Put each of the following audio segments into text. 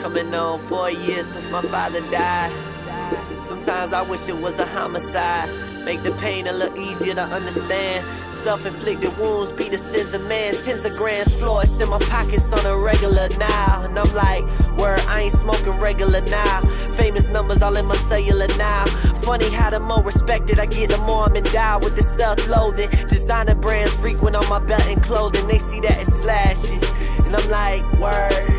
Coming on 4 years since my father died. Sometimes I wish it was a homicide. Make the pain a little easier to understand. Self-inflicted wounds be the sins of man. Tens of grands flourish in my pockets on a regular now. And I'm like, word, I ain't smoking regular now. Famous numbers all in my cellular now. Funny how the more respected I get, the more I'm endowed with the self-loathing. Designer brands frequent on my belt and clothing. They see that it's flashy, and I'm like, word.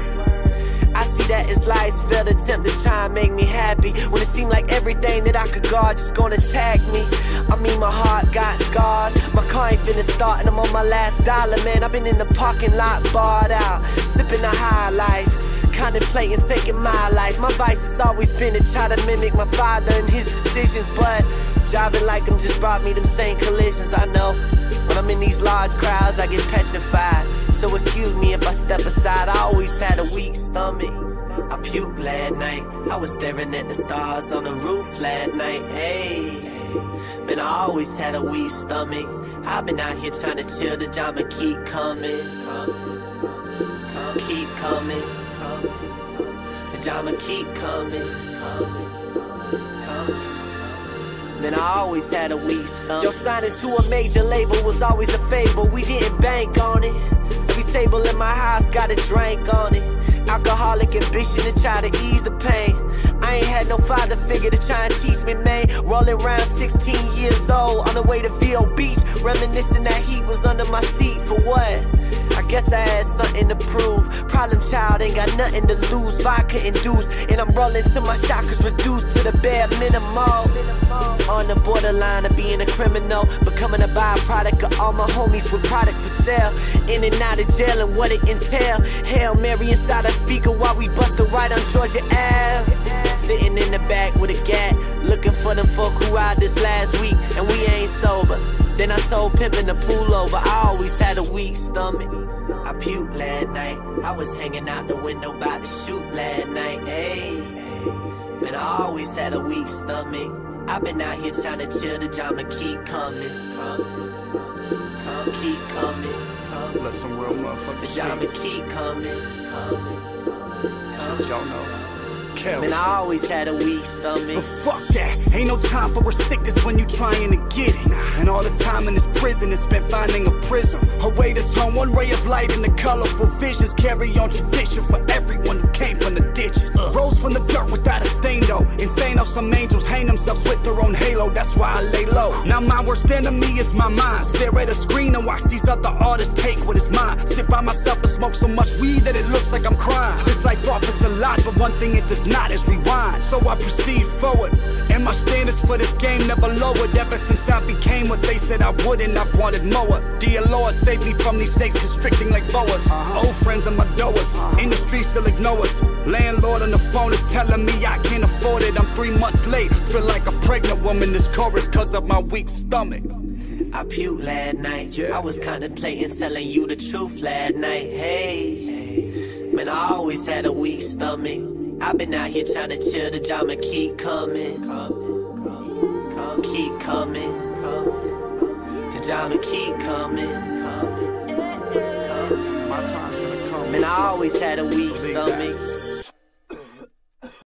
I see that it's life's failed attempt to try and make me happy, when it seemed like everything that I could guard just gonna attack me. I mean, my heart got scars. My car ain't finna start and I'm on my last dollar, man. I've been in the parking lot, barred out, sipping a high life, contemplating taking my life. My vice has always been to try to mimic my father and his decisions, but driving like him just brought me them same collisions. I know when I'm in these large crowds I get petrified, so excuse me if I step aside. I always had a weak stomach. I puked last night. I was staring at the stars on the roof last night. Hey, man, I always had a weak stomach. I've been out here trying to chill. The drama keep coming, keep coming. The drama keep coming, man, I always had a weak stomach. Yo, signing to a major label was always a fable. We didn't bank on it. Every table in my house got a drink on it. Alcoholic ambition to try to ease the pain. I ain't had no father figure to try and teach me, man. Rolling around 16 years old on the way to VO Beach, reminiscing that heat was under my seat. For what? I guess I had something to prove. Problem child, ain't got nothing to lose. Vodka induced, and I'm rolling till my chakras reduced to the bare minimum. On the borderline of being a criminal, becoming a byproduct of all my homies with product for sale. In and out of jail and what it entail. Hail Mary inside a speaker while we bust a right on Georgia Ave. Sitting in the back with a gat, looking for them folk who out this last week, and we ain't sober. Then I told Pimpin' to pull over. I always had a weak stomach. I puked last night. I was hanging out the window about to shoot last night. Hey, man, I always had a weak stomach. I've been out here trying to chill. The drama keep coming, keep coming. Let some real motherfuckers the drama keep coming, Shit, y'all know. Man, I always had a weak stomach. But fuck that, ain't no time for a sickness when you trying to get it. And all the time in this prison is spent finding a prism, a way to turn one ray of light into colorful visions. Carry on tradition for everyone who came from the ditches. Rose from the dirt without a stain though. Insane how some angels hang themselves with their own halo. That's why I lay low. Now my worst enemy is my mind. Stare at a screen and watch these other artists take what is mine. Sit by myself and smoke so much weed that it looks like I'm crying. This life offers a lot, but one thing it does not is rewind. So I proceed forward, and my standards for this game never lowered. Ever since I became what they said I wouldn't, I've wanted more. Dear Lord, save me from these snakes constricting like boas. Old friends are my doers, industry still ignore us. Landlord on the phone is telling me I can't afford it. I'm 3 months late, feel like a pregnant woman. This chorus cause of my weak stomach. I puked last night. I was contemplating telling you the truth last night. Hey, man, I always had a weak stomach. I've been out here trying to chill. The drama keep coming, keep coming. The drama keep coming, My time's gonna come. man, I always had a weak stomach.